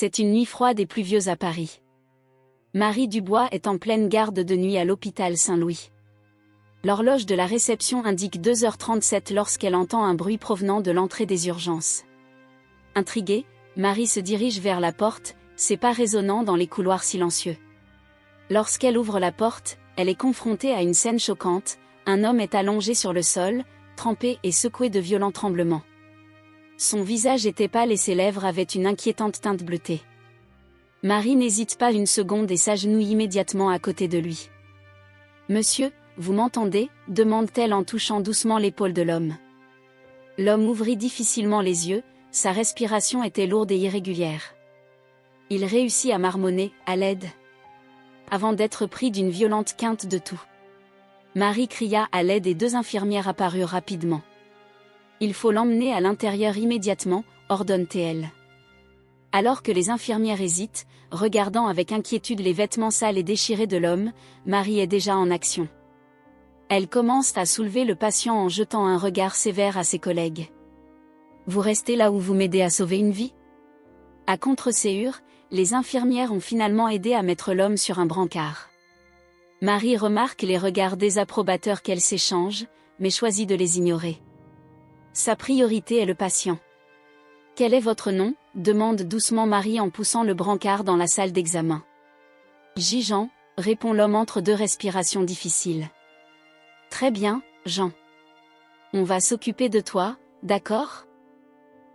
C'est une nuit froide et pluvieuse à Paris. Marie Dubois est en pleine garde de nuit à l'hôpital Saint-Louis. L'horloge de la réception indique 2h37 lorsqu'elle entend un bruit provenant de l'entrée des urgences. Intriguée, Marie se dirige vers la porte, ses pas résonnant dans les couloirs silencieux. Lorsqu'elle ouvre la porte, elle est confrontée à une scène choquante. Un homme est allongé sur le sol, trempé et secoué de violents tremblements. Son visage était pâle et ses lèvres avaient une inquiétante teinte bleutée. Marie n'hésite pas une seconde et s'agenouille immédiatement à côté de lui. « Monsieur, vous m'entendez » demande-t-elle en touchant doucement l'épaule de l'homme. L'homme ouvrit difficilement les yeux, sa respiration était lourde et irrégulière. Il réussit à marmonner « à l'aide » avant d'être pris d'une violente quinte de toux. Marie cria à l'aide et 2 infirmières apparurent rapidement. « Il faut l'emmener à l'intérieur immédiatement » ordonne-t-elle. Alors que les infirmières hésitent, regardant avec inquiétude les vêtements sales et déchirés de l'homme, Marie est déjà en action. Elle commence à soulever le patient en jetant un regard sévère à ses collègues. « Vous restez là où vous m'aidez à sauver une vie ?» À contre-séhur, les infirmières ont finalement aidé à mettre l'homme sur un brancard. Marie remarque les regards désapprobateurs qu'elles s'échangent, mais choisit de les ignorer. Sa priorité est le patient. « Quel est votre nom ?» demande doucement Marie en poussant le brancard dans la salle d'examen. « Jean » répond l'homme entre 2 respirations difficiles. « Très bien, Jean. On va s'occuper de toi, d'accord ?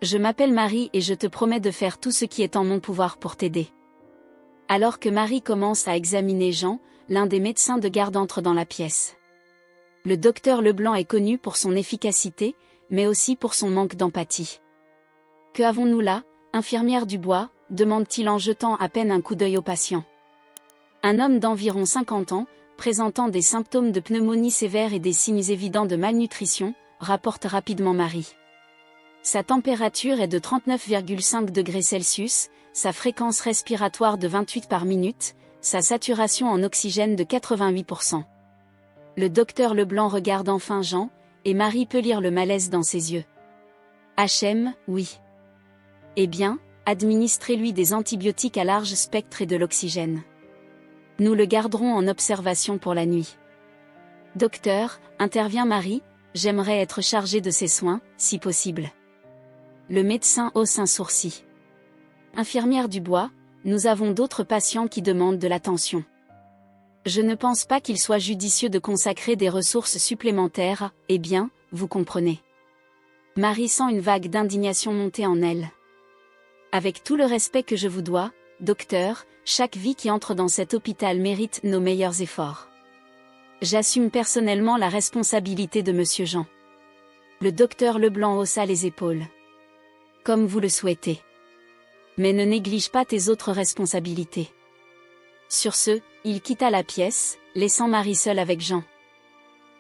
Je m'appelle Marie et je te promets de faire tout ce qui est en mon pouvoir pour t'aider. » Alors que Marie commence à examiner Jean, l'un des médecins de garde entre dans la pièce. Le docteur Leblanc est connu pour son efficacité, mais aussi pour son manque d'empathie. « Que avons-nous là, infirmière Dubois ?» demande-t-il en jetant à peine un coup d'œil au patient. Un homme d'environ 50 ans, présentant des symptômes de pneumonie sévère et des signes évidents de malnutrition, rapporte rapidement Marie. Sa température est de 39,5 degrés Celsius, sa fréquence respiratoire de 28 par minute, sa saturation en oxygène de 88%. Le docteur Leblanc regarde enfin Jean, et Marie peut lire le malaise dans ses yeux. HM, oui. Eh bien, administrez-lui des antibiotiques à large spectre et de l'oxygène. Nous le garderons en observation pour la nuit. Docteur, intervient Marie, j'aimerais être chargée de ses soins, si possible. Le médecin hausse un sourcil. Infirmière Dubois, nous avons d'autres patients qui demandent de l'attention. Je ne pense pas qu'il soit judicieux de consacrer des ressources supplémentaires, eh bien, vous comprenez. Marie sent une vague d'indignation monter en elle. Avec tout le respect que je vous dois, docteur, chaque vie qui entre dans cet hôpital mérite nos meilleurs efforts. J'assume personnellement la responsabilité de Monsieur Jean. Le docteur Leblanc haussa les épaules. Comme vous le souhaitez. Mais ne néglige pas tes autres responsabilités. Sur ce, il quitta la pièce, laissant Marie seule avec Jean.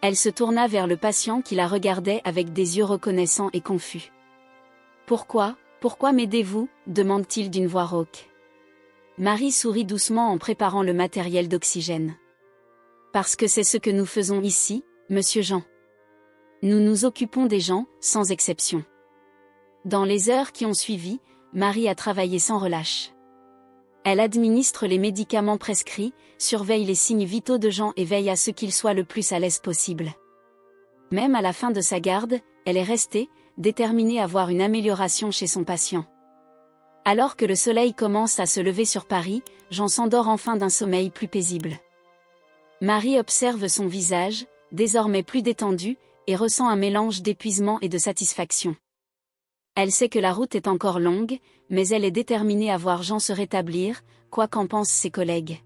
Elle se tourna vers le patient qui la regardait avec des yeux reconnaissants et confus. « Pourquoi m'aidez-vous » demande-t-il d'une voix rauque. Marie sourit doucement en préparant le matériel d'oxygène. « Parce que c'est ce que nous faisons ici, Monsieur Jean. Nous nous occupons des gens, sans exception. » Dans les heures qui ont suivi, Marie a travaillé sans relâche. Elle administre les médicaments prescrits, surveille les signes vitaux de Jean et veille à ce qu'il soit le plus à l'aise possible. Même à la fin de sa garde, elle est restée, déterminée à voir une amélioration chez son patient. Alors que le soleil commence à se lever sur Paris, Jean s'endort enfin d'un sommeil plus paisible. Marie observe son visage, désormais plus détendu, et ressent un mélange d'épuisement et de satisfaction. Elle sait que la route est encore longue, mais elle est déterminée à voir Jean se rétablir, quoi qu'en pensent ses collègues.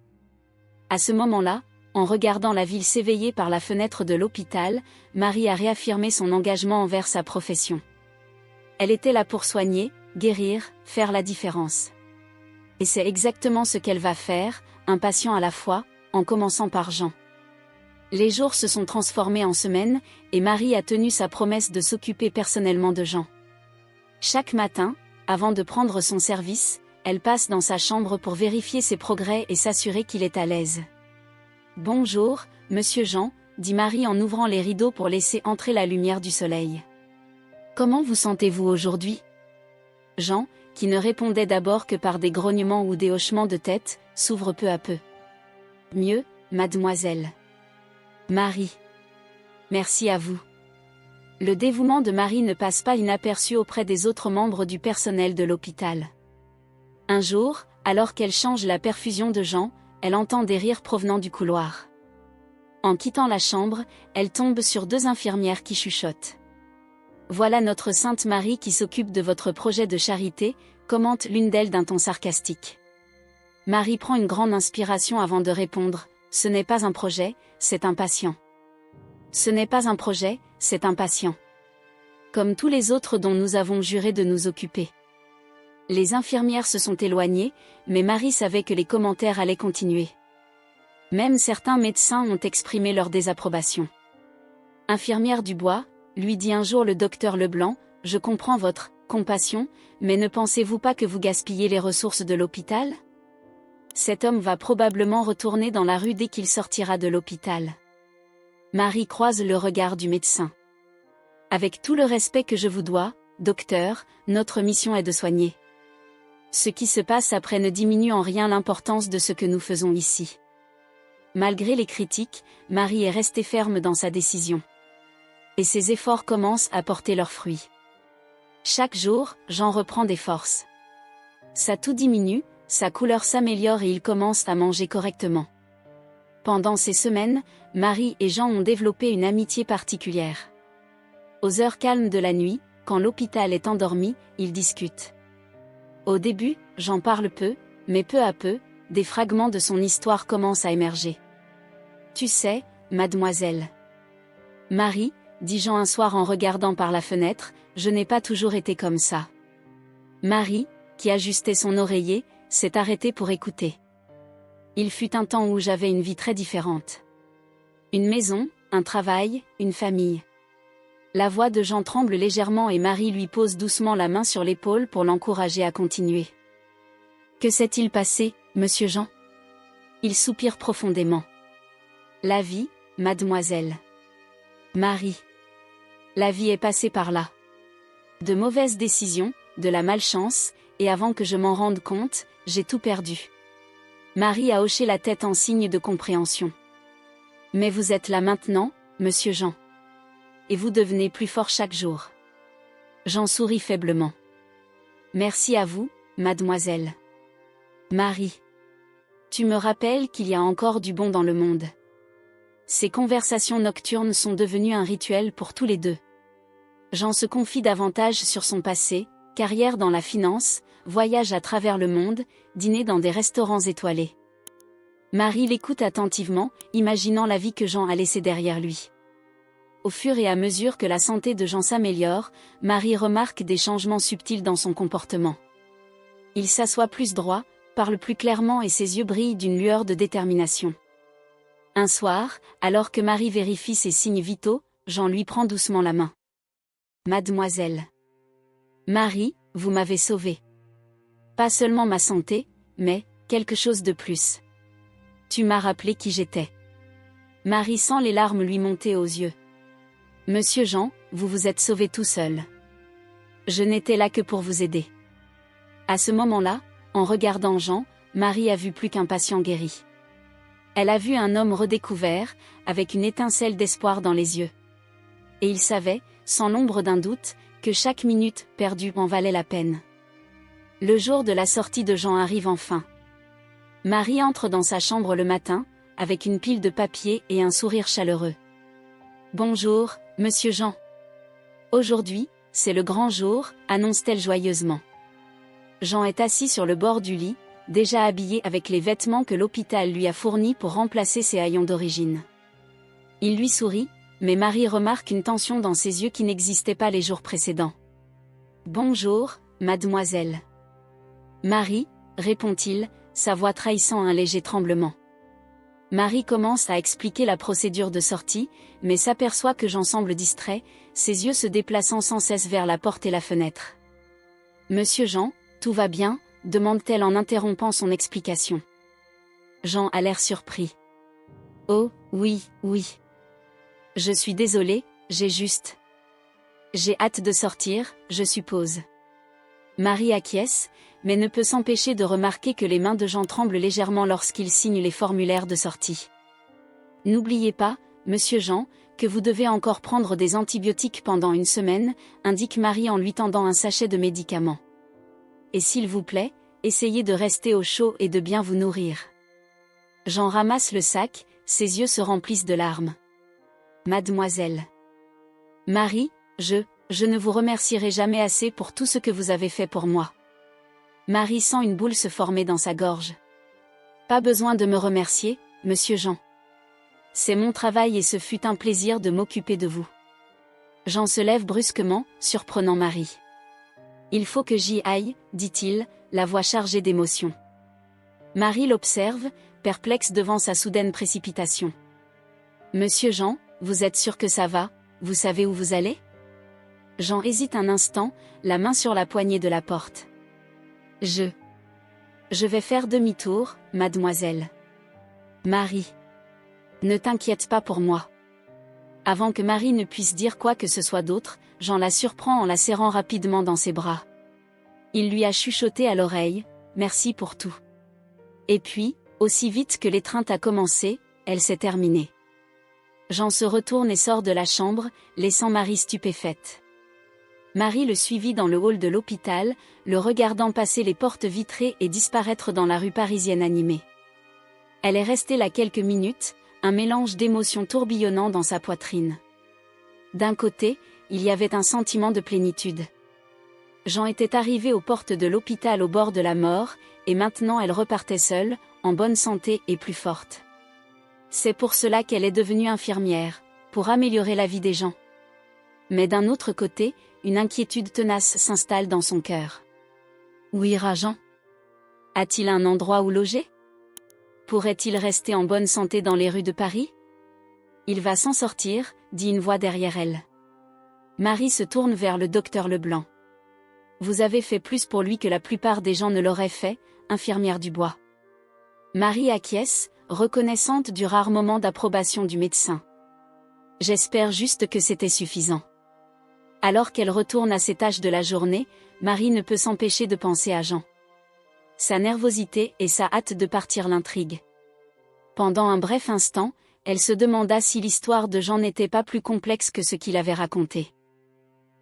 À ce moment-là, en regardant la ville s'éveiller par la fenêtre de l'hôpital, Marie a réaffirmé son engagement envers sa profession. Elle était là pour soigner, guérir, faire la différence. Et c'est exactement ce qu'elle va faire, un patient à la fois, en commençant par Jean. Les jours se sont transformés en semaines, et Marie a tenu sa promesse de s'occuper personnellement de Jean. Chaque matin, avant de prendre son service, elle passe dans sa chambre pour vérifier ses progrès et s'assurer qu'il est à l'aise. « Bonjour, Monsieur Jean », dit Marie en ouvrant les rideaux pour laisser entrer la lumière du soleil. « Comment vous sentez-vous aujourd'hui » Jean, qui ne répondait d'abord que par des grognements ou des hochements de tête, s'ouvre peu à peu. Mieux, mademoiselle. Marie. Merci à vous. Le dévouement de Marie ne passe pas inaperçu auprès des autres membres du personnel de l'hôpital. Un jour, alors qu'elle change la perfusion de Jean, elle entend des rires provenant du couloir. En quittant la chambre, elle tombe sur 2 infirmières qui chuchotent. Voilà notre Sainte Marie qui s'occupe de votre projet de charité, commente l'une d'elles d'un ton sarcastique. Marie prend une grande inspiration avant de répondre, ce n'est pas un projet, c'est un patient. Ce n'est pas un projet, c'est un patient. Comme tous les autres dont nous avons juré de nous occuper. Les infirmières se sont éloignées, mais Marie savait que les commentaires allaient continuer. Même certains médecins ont exprimé leur désapprobation. Infirmière Dubois, lui dit un jour le docteur Leblanc, je comprends votre compassion, mais ne pensez-vous pas que vous gaspillez les ressources de l'hôpital ? Cet homme va probablement retourner dans la rue dès qu'il sortira de l'hôpital. Marie croise le regard du médecin. Avec tout le respect que je vous dois, docteur, notre mission est de soigner. Ce qui se passe après ne diminue en rien l'importance de ce que nous faisons ici. Malgré les critiques, Marie est restée ferme dans sa décision. Et ses efforts commencent à porter leurs fruits. Chaque jour, Jean reprend des forces. Sa toux diminue, sa couleur s'améliore et il commence à manger correctement. Pendant ces semaines, Marie et Jean ont développé une amitié particulière. Aux heures calmes de la nuit, quand l'hôpital est endormi, ils discutent. Au début, Jean parle peu, mais peu à peu, des fragments de son histoire commencent à émerger. Tu sais, mademoiselle. Marie, dit Jean un soir en regardant par la fenêtre, je n'ai pas toujours été comme ça. Marie, qui ajustait son oreiller, s'est arrêtée pour écouter. Il fut un temps où j'avais une vie très différente. Une maison, un travail, une famille. La voix de Jean tremble légèrement et Marie lui pose doucement la main sur l'épaule pour l'encourager à continuer. Que s'est-il passé, monsieur Jean ? Il soupire profondément. La vie, mademoiselle. Marie. La vie est passée par là. De mauvaises décisions, de la malchance, et avant que je m'en rende compte, j'ai tout perdu. Marie a hoché la tête en signe de compréhension. Mais vous êtes là maintenant, monsieur Jean. Et vous devenez plus fort chaque jour. Jean sourit faiblement. Merci à vous, mademoiselle. Marie. Tu me rappelles qu'il y a encore du bon dans le monde. Ces conversations nocturnes sont devenues un rituel pour tous les deux. Jean se confie davantage sur son passé, carrière dans la finance, voyage à travers le monde, dîner dans des restaurants étoilés. Marie l'écoute attentivement, imaginant la vie que Jean a laissée derrière lui. Au fur et à mesure que la santé de Jean s'améliore, Marie remarque des changements subtils dans son comportement. Il s'assoit plus droit, parle plus clairement et ses yeux brillent d'une lueur de détermination. Un soir, alors que Marie vérifie ses signes vitaux, Jean lui prend doucement la main. Mademoiselle. Marie, vous m'avez sauvée. Pas seulement ma santé, mais quelque chose de plus. Tu m'as rappelé qui j'étais. Marie sent les larmes lui monter aux yeux. Monsieur Jean, vous vous êtes sauvé tout seul. Je n'étais là que pour vous aider. À ce moment-là, en regardant Jean, Marie a vu plus qu'un patient guéri. Elle a vu un homme redécouvert, avec une étincelle d'espoir dans les yeux. Et il savait, sans l'ombre d'un doute, que chaque minute perdue en valait la peine. Le jour de la sortie de Jean arrive enfin. Marie entre dans sa chambre le matin, avec une pile de papier et un sourire chaleureux. Bonjour, monsieur Jean. Aujourd'hui, c'est le grand jour, annonce-t-elle joyeusement. Jean est assis sur le bord du lit, déjà habillé avec les vêtements que l'hôpital lui a fournis pour remplacer ses haillons d'origine. Il lui sourit, mais Marie remarque une tension dans ses yeux qui n'existait pas les jours précédents. Bonjour, mademoiselle. Marie, répond-il, sa voix trahissant un léger tremblement. Marie commence à expliquer la procédure de sortie, mais s'aperçoit que Jean semble distrait, ses yeux se déplaçant sans cesse vers la porte et la fenêtre. Monsieur Jean, tout va bien ? Demande-t-elle en interrompant son explication. Jean a l'air surpris. Oh, oui, oui. Je suis désolé, j'ai hâte de sortir, je suppose. Marie acquiesce, mais ne peut s'empêcher de remarquer que les mains de Jean tremblent légèrement lorsqu'il signe les formulaires de sortie. N'oubliez pas, monsieur Jean, que vous devez encore prendre des antibiotiques pendant une semaine, indique Marie en lui tendant un sachet de médicaments. Et s'il vous plaît, essayez de rester au chaud et de bien vous nourrir. Jean ramasse le sac, ses yeux se remplissent de larmes. Mademoiselle Marie, je ne vous remercierai jamais assez pour tout ce que vous avez fait pour moi. Marie sent une boule se former dans sa gorge. Pas besoin de me remercier, monsieur Jean. C'est mon travail et ce fut un plaisir de m'occuper de vous. Jean se lève brusquement, surprenant Marie. Il faut que j'y aille, dit-il, la voix chargée d'émotion. Marie l'observe, perplexe devant sa soudaine précipitation. Monsieur Jean, vous êtes sûr que ça va, vous savez où vous allez ? Jean hésite un instant, la main sur la poignée de la porte. Je vais faire demi-tour, mademoiselle. Marie. Ne t'inquiète pas pour moi. Avant que Marie ne puisse dire quoi que ce soit d'autre, Jean la surprend en la serrant rapidement dans ses bras. Il lui a chuchoté à l'oreille, « Merci pour tout. » Et puis, aussi vite que l'étreinte a commencé, elle s'est terminée. Jean se retourne et sort de la chambre, laissant Marie stupéfaite. Marie le suivit dans le hall de l'hôpital, le regardant passer les portes vitrées et disparaître dans la rue parisienne animée. Elle est restée là quelques minutes, un mélange d'émotions tourbillonnant dans sa poitrine. D'un côté, il y avait un sentiment de plénitude. Jean était arrivé aux portes de l'hôpital au bord de la mort, et maintenant elle repartait seule, en bonne santé et plus forte. C'est pour cela qu'elle est devenue infirmière, pour améliorer la vie des gens. Mais d'un autre côté, une inquiétude tenace s'installe dans son cœur. Où ira Jean ? A-t-il un endroit où loger ? Pourrait-il rester en bonne santé dans les rues de Paris ? Il va s'en sortir, dit une voix derrière elle. Marie se tourne vers le docteur Leblanc. Vous avez fait plus pour lui que la plupart des gens ne l'auraient fait, infirmière Dubois. Marie acquiesce, reconnaissante du rare moment d'approbation du médecin. J'espère juste que c'était suffisant. Alors qu'elle retourne à ses tâches de la journée, Marie ne peut s'empêcher de penser à Jean. Sa nervosité et sa hâte de partir l'intriguent. Pendant un bref instant, elle se demanda si l'histoire de Jean n'était pas plus complexe que ce qu'il avait raconté.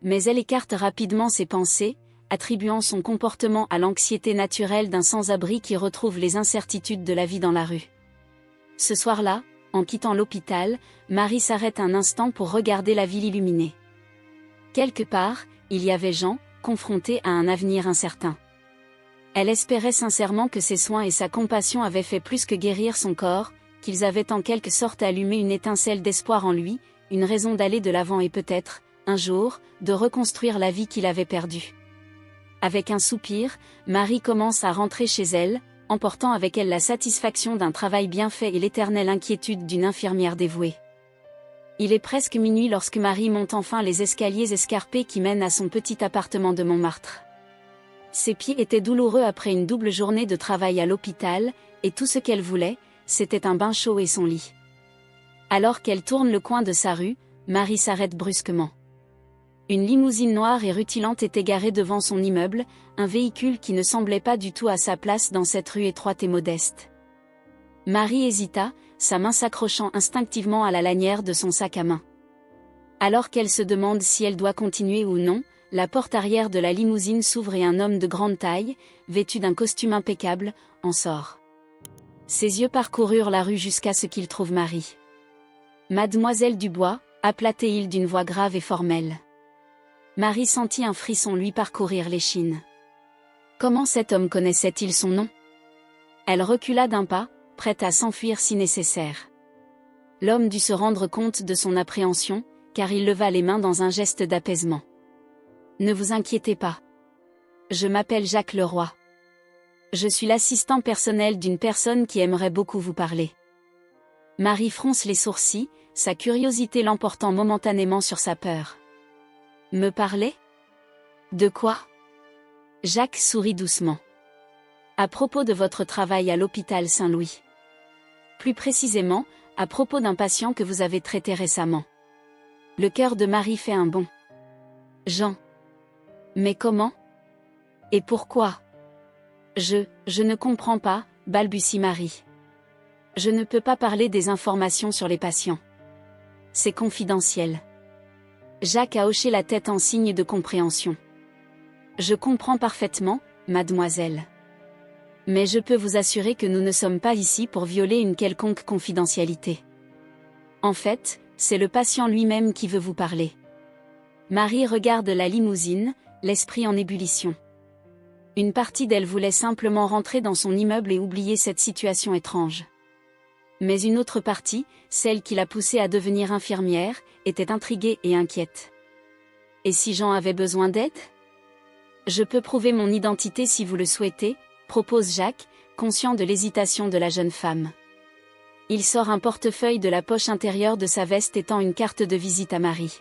Mais elle écarte rapidement ses pensées, attribuant son comportement à l'anxiété naturelle d'un sans-abri qui retrouve les incertitudes de la vie dans la rue. Ce soir-là, en quittant l'hôpital, Marie s'arrête un instant pour regarder la ville illuminée. Quelque part, il y avait Jean, confronté à un avenir incertain. Elle espérait sincèrement que ses soins et sa compassion avaient fait plus que guérir son corps, qu'ils avaient en quelque sorte allumé une étincelle d'espoir en lui, une raison d'aller de l'avant et peut-être, un jour, de reconstruire la vie qu'il avait perdue. Avec un soupir, Marie commence à rentrer chez elle, emportant avec elle la satisfaction d'un travail bien fait et l'éternelle inquiétude d'une infirmière dévouée. Il est presque minuit lorsque Marie monte enfin les escaliers escarpés qui mènent à son petit appartement de Montmartre. Ses pieds étaient douloureux après une double journée de travail à l'hôpital, et tout ce qu'elle voulait, c'était un bain chaud et son lit. Alors qu'elle tourne le coin de sa rue, Marie s'arrête brusquement. Une limousine noire et rutilante était garée devant son immeuble, un véhicule qui ne semblait pas du tout à sa place dans cette rue étroite et modeste. Marie hésita, sa main s'accrochant instinctivement à la lanière de son sac à main. Alors qu'elle se demande si elle doit continuer ou non, la porte arrière de la limousine s'ouvre et un homme de grande taille, vêtu d'un costume impeccable, en sort. Ses yeux parcoururent la rue jusqu'à ce qu'il trouve Marie. « Mademoiselle Dubois », appela-t-il d'une voix grave et formelle. Marie sentit un frisson lui parcourir l'échine. Comment cet homme connaissait-il son nom ? Elle recula d'un pas, prête à s'enfuir si nécessaire. L'homme dut se rendre compte de son appréhension, car il leva les mains dans un geste d'apaisement. « Ne vous inquiétez pas. Je m'appelle Jacques Leroy. Je suis l'assistant personnel d'une personne qui aimerait beaucoup vous parler. » Marie fronce les sourcils, sa curiosité l'emportant momentanément sur sa peur. « Me parler ? De quoi ? » Jacques sourit doucement. « À propos de votre travail à l'hôpital Saint-Louis. Plus précisément, à propos d'un patient que vous avez traité récemment. » Le cœur de Marie fait un bond. « Jean. Mais comment ? Et pourquoi? Je ne comprends pas, balbutie Marie. Je ne peux pas parler des informations sur les patients. C'est confidentiel. Jacques a hoché la tête en signe de compréhension. Je comprends parfaitement, mademoiselle. Mais je peux vous assurer que nous ne sommes pas ici pour violer une quelconque confidentialité. En fait, c'est le patient lui-même qui veut vous parler. Marie regarde la limousine, l'esprit en ébullition. Une partie d'elle voulait simplement rentrer dans son immeuble et oublier cette situation étrange. Mais une autre partie, celle qui l'a poussée à devenir infirmière, était intriguée et inquiète. Et si Jean avait besoin d'aide? Je peux prouver mon identité si vous le souhaitez, propose Jacques, conscient de l'hésitation de la jeune femme. Il sort un portefeuille de la poche intérieure de sa veste et tend une carte de visite à Marie.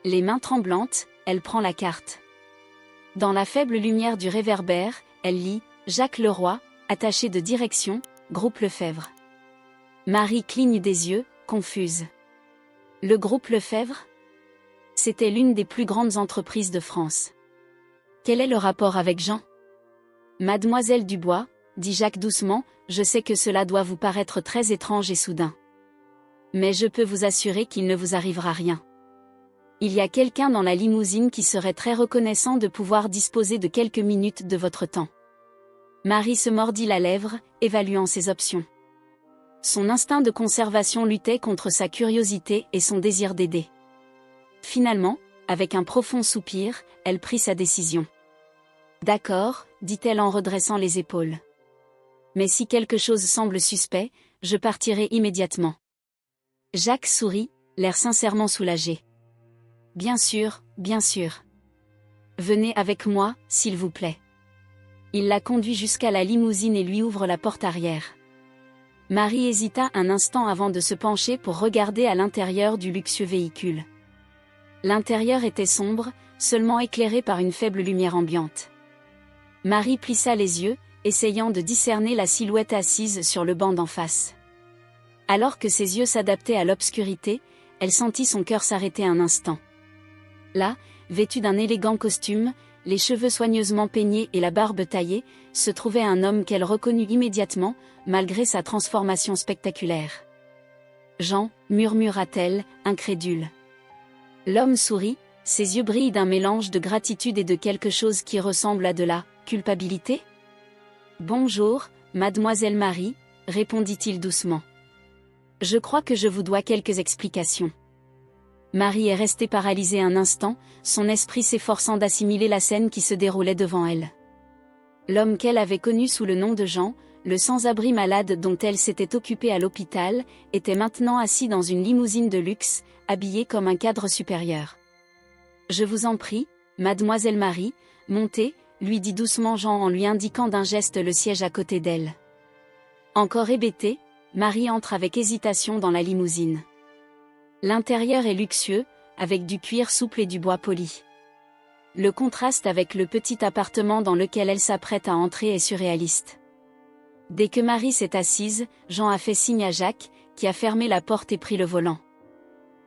Les mains tremblantes, elle prend la carte. Dans la faible lumière du réverbère, elle lit « Jacques Leroy, attaché de direction, groupe Lefebvre ». Marie cligne des yeux, confuse. Le groupe Lefebvre? C'était l'une des plus grandes entreprises de France. Quel est le rapport avec Jean? Mademoiselle Dubois, dit Jacques doucement, je sais que cela doit vous paraître très étrange et soudain. Mais je peux vous assurer qu'il ne vous arrivera rien. Il y a quelqu'un dans la limousine qui serait très reconnaissant de pouvoir disposer de quelques minutes de votre temps. Marie se mordit la lèvre, évaluant ses options. Son instinct de conservation luttait contre sa curiosité et son désir d'aider. Finalement, avec un profond soupir, elle prit sa décision. D'accord, dit-elle en redressant les épaules. Mais si quelque chose semble suspect, je partirai immédiatement. Jacques sourit, l'air sincèrement soulagé. Bien sûr, bien sûr. Venez avec moi, s'il vous plaît. Il la conduit jusqu'à la limousine et lui ouvre la porte arrière. Marie hésita un instant avant de se pencher pour regarder à l'intérieur du luxueux véhicule. L'intérieur était sombre, seulement éclairé par une faible lumière ambiante. Marie plissa les yeux, essayant de discerner la silhouette assise sur le banc d'en face. Alors que ses yeux s'adaptaient à l'obscurité, elle sentit son cœur s'arrêter un instant. Là, vêtu d'un élégant costume, les cheveux soigneusement peignés et la barbe taillée, se trouvait un homme qu'elle reconnut immédiatement, malgré sa transformation spectaculaire. « Jean » murmura-t-elle, incrédule. L'homme sourit, ses yeux brillent d'un mélange de gratitude et de quelque chose qui ressemble à de la culpabilité. « Bonjour, mademoiselle Marie » répondit-il doucement. « Je crois que je vous dois quelques explications. » Marie est restée paralysée un instant, son esprit s'efforçant d'assimiler la scène qui se déroulait devant elle. L'homme qu'elle avait connu sous le nom de Jean, le sans-abri malade dont elle s'était occupée à l'hôpital, était maintenant assis dans une limousine de luxe, habillé comme un cadre supérieur. « Je vous en prie, mademoiselle Marie, montez » lui dit doucement Jean en lui indiquant d'un geste le siège à côté d'elle. Encore hébétée, Marie entre avec hésitation dans la limousine. L'intérieur est luxueux, avec du cuir souple et du bois poli. Le contraste avec le petit appartement dans lequel elle s'apprête à entrer est surréaliste. Dès que Marie s'est assise, Jean a fait signe à Jacques, qui a fermé la porte et pris le volant.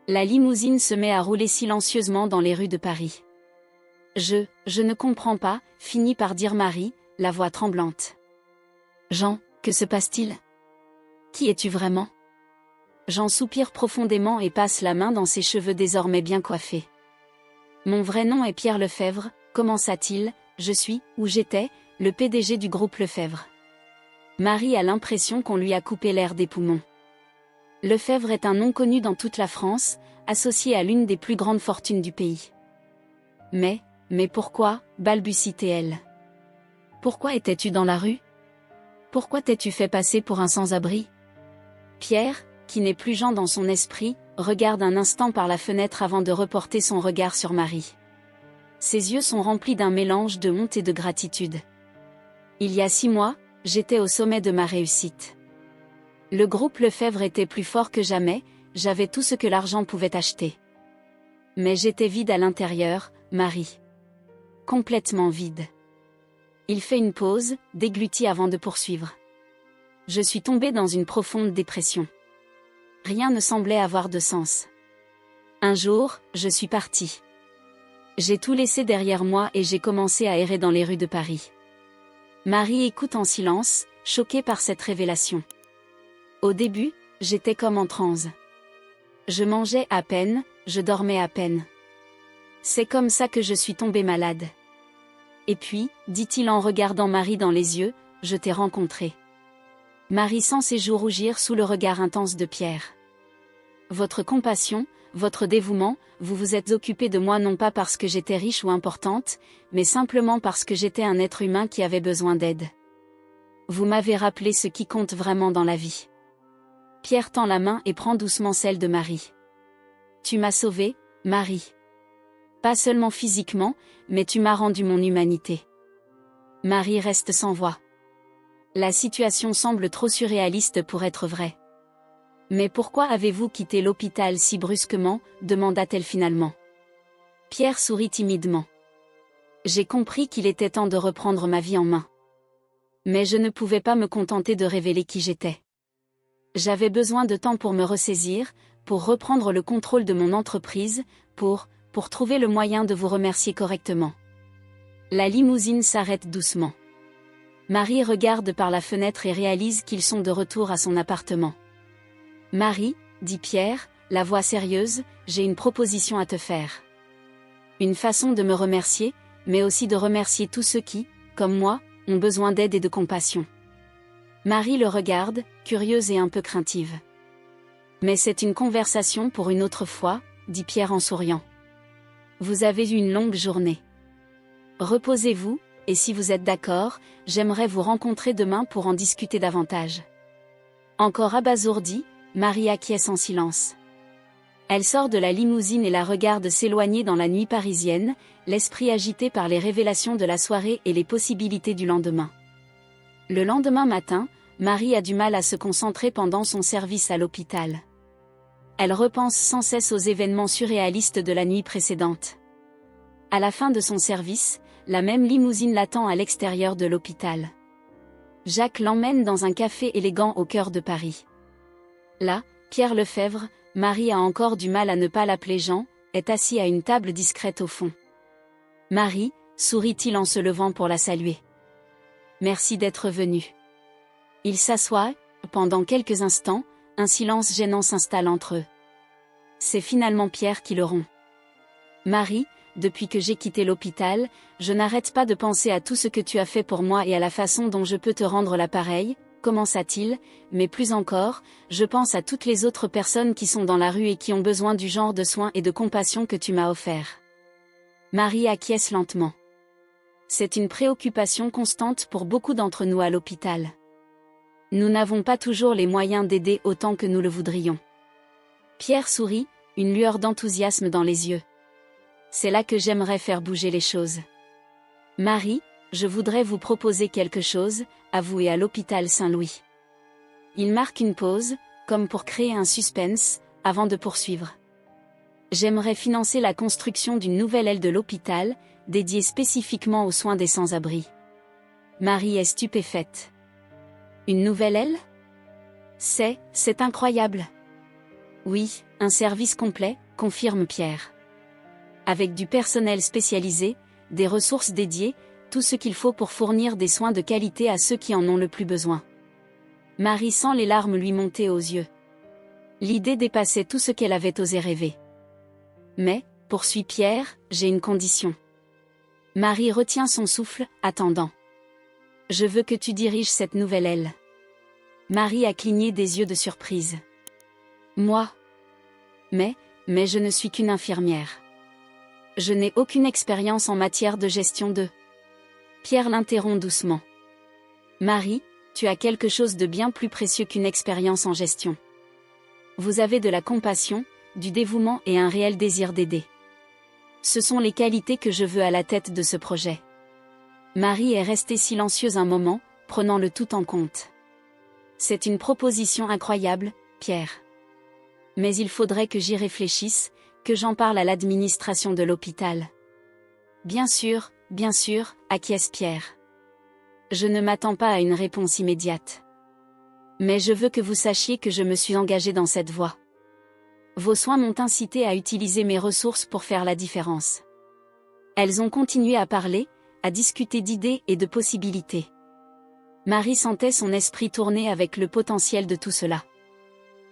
La limousine se met à rouler silencieusement dans les rues de Paris. Je ne comprends pas, finit par dire Marie, la voix tremblante. Jean, que se passe-t-il? Qui es-tu vraiment? Jean soupire profondément et passe la main dans ses cheveux désormais bien coiffés. Mon vrai nom est Pierre Lefebvre, commença-t-il, je suis, ou j'étais, le PDG du groupe Lefebvre. Marie a l'impression qu'on lui a coupé l'air des poumons. Lefebvre est un nom connu dans toute la France, associé à l'une des plus grandes fortunes du pays. Mais pourquoi, balbutie-t-elle. Pourquoi étais-tu dans la rue? Pourquoi t'es-tu fait passer pour un sans-abri? Pierre, qui n'est plus Jean dans son esprit, regarde un instant par la fenêtre avant de reporter son regard sur Marie. Ses yeux sont remplis d'un mélange de honte et de gratitude. Il y a 6 mois, j'étais au sommet de ma réussite. Le groupe Lefebvre était plus fort que jamais, j'avais tout ce que l'argent pouvait acheter. Mais j'étais vide à l'intérieur, Marie. Complètement vide. Il fait une pause, déglutit avant de poursuivre. Je suis tombée dans une profonde dépression. Rien ne semblait avoir de sens. Un jour, je suis partie. J'ai tout laissé derrière moi et j'ai commencé à errer dans les rues de Paris. Marie écoute en silence, choquée par cette révélation. Au début, j'étais comme en transe. Je mangeais à peine, je dormais à peine. C'est comme ça que je suis tombée malade. Et puis, dit-il en regardant Marie dans les yeux, je t'ai rencontrée. Marie sent ses joues rougir sous le regard intense de Pierre. Votre compassion, votre dévouement, vous vous êtes occupé de moi non pas parce que j'étais riche ou importante, mais simplement parce que j'étais un être humain qui avait besoin d'aide. Vous m'avez rappelé ce qui compte vraiment dans la vie. Pierre tend la main et prend doucement celle de Marie. Tu m'as sauvée, Marie. Pas seulement physiquement, mais tu m'as rendu mon humanité. Marie reste sans voix. La situation semble trop surréaliste pour être vraie. Mais pourquoi avez-vous quitté l'hôpital si brusquement, demanda-t-elle finalement. Pierre sourit timidement. J'ai compris qu'il était temps de reprendre ma vie en main. Mais je ne pouvais pas me contenter de révéler qui j'étais. J'avais besoin de temps pour me ressaisir, pour reprendre le contrôle de mon entreprise, pour trouver le moyen de vous remercier correctement. La limousine s'arrête doucement. Marie regarde par la fenêtre et réalise qu'ils sont de retour à son appartement. Marie, dit Pierre, la voix sérieuse, j'ai une proposition à te faire. Une façon de me remercier, mais aussi de remercier tous ceux qui, comme moi, ont besoin d'aide et de compassion. Marie le regarde, curieuse et un peu craintive. Mais c'est une conversation pour une autre fois, dit Pierre en souriant. Vous avez eu une longue journée. Reposez-vous, et si vous êtes d'accord, j'aimerais vous rencontrer demain pour en discuter davantage. Encore abasourdie, Marie acquiesce en silence. Elle sort de la limousine et la regarde s'éloigner dans la nuit parisienne, l'esprit agité par les révélations de la soirée et les possibilités du lendemain. Le lendemain matin, Marie a du mal à se concentrer pendant son service à l'hôpital. Elle repense sans cesse aux événements surréalistes de la nuit précédente. À la fin de son service, la même limousine l'attend à l'extérieur de l'hôpital. Jacques l'emmène dans un café élégant au cœur de Paris. Là, Pierre Lefebvre, Marie a encore du mal à ne pas l'appeler Jean, est assis à une table discrète au fond. Marie, sourit-il en se levant pour la saluer. Merci d'être venu. Il s'assoit, pendant quelques instants, un silence gênant s'installe entre eux. C'est finalement Pierre qui le rompt. Marie, depuis que j'ai quitté l'hôpital, je n'arrête pas de penser à tout ce que tu as fait pour moi et à la façon dont je peux te rendre l'appareil, commença-t-il, mais plus encore, je pense à toutes les autres personnes qui sont dans la rue et qui ont besoin du genre de soins et de compassion que tu m'as offert. Marie acquiesce lentement. C'est une préoccupation constante pour beaucoup d'entre nous à l'hôpital. Nous n'avons pas toujours les moyens d'aider autant que nous le voudrions. Pierre sourit, une lueur d'enthousiasme dans les yeux. C'est là que j'aimerais faire bouger les choses. Marie, je voudrais vous proposer quelque chose, à vous et à l'hôpital Saint-Louis. Il marque une pause, comme pour créer un suspense, avant de poursuivre. J'aimerais financer la construction d'une nouvelle aile de l'hôpital, dédiée spécifiquement aux soins des sans-abri. Marie est stupéfaite. Une nouvelle aile ? C'est incroyable. Oui, un service complet, confirme Pierre. Avec du personnel spécialisé, des ressources dédiées, tout ce qu'il faut pour fournir des soins de qualité à ceux qui en ont le plus besoin. Marie sent les larmes lui monter aux yeux. L'idée dépassait tout ce qu'elle avait osé rêver. Mais, poursuit Pierre, j'ai une condition. Marie retient son souffle, attendant. Je veux que tu diriges cette nouvelle aile. Marie a cligné des yeux de surprise. Moi ? Mais je ne suis qu'une infirmière. Je n'ai aucune expérience en matière de gestion de... Pierre l'interrompt doucement. Marie, tu as quelque chose de bien plus précieux qu'une expérience en gestion. Vous avez de la compassion, du dévouement et un réel désir d'aider. Ce sont les qualités que je veux à la tête de ce projet. Marie est restée silencieuse un moment, prenant le tout en compte. C'est une proposition incroyable, Pierre. Mais il faudrait que j'y réfléchisse, que j'en parle à l'administration de l'hôpital. Bien sûr, acquiesce Pierre. Je ne m'attends pas à une réponse immédiate. Mais je veux que vous sachiez que je me suis engagée dans cette voie. Vos soins m'ont incité à utiliser mes ressources pour faire la différence. Elles ont continué à parler, à discuter d'idées et de possibilités. Marie sentait son esprit tourner avec le potentiel de tout cela.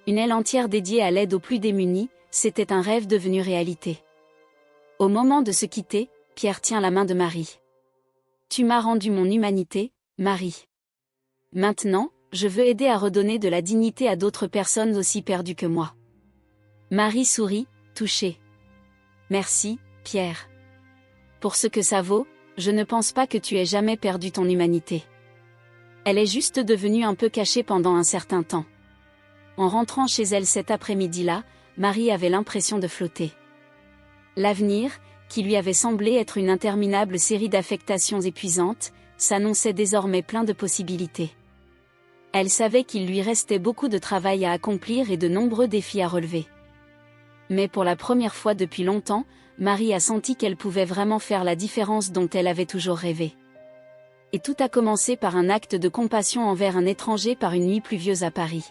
Une aile entière dédiée à l'aide aux plus démunis, c'était un rêve devenu réalité. Au moment de se quitter, Pierre tient la main de Marie. « Tu m'as rendu mon humanité, Marie. Maintenant, je veux aider à redonner de la dignité à d'autres personnes aussi perdues que moi. » Marie sourit, touchée. « Merci, Pierre. Pour ce que ça vaut, je ne pense pas que tu aies jamais perdu ton humanité. Elle est juste devenue un peu cachée pendant un certain temps. » En rentrant chez elle cet après-midi-là, Marie avait l'impression de flotter. L'avenir, qui lui avait semblé être une interminable série d'affectations épuisantes, s'annonçait désormais plein de possibilités. Elle savait qu'il lui restait beaucoup de travail à accomplir et de nombreux défis à relever. Mais pour la première fois depuis longtemps, Marie a senti qu'elle pouvait vraiment faire la différence dont elle avait toujours rêvé. Et tout a commencé par un acte de compassion envers un étranger par une nuit pluvieuse à Paris.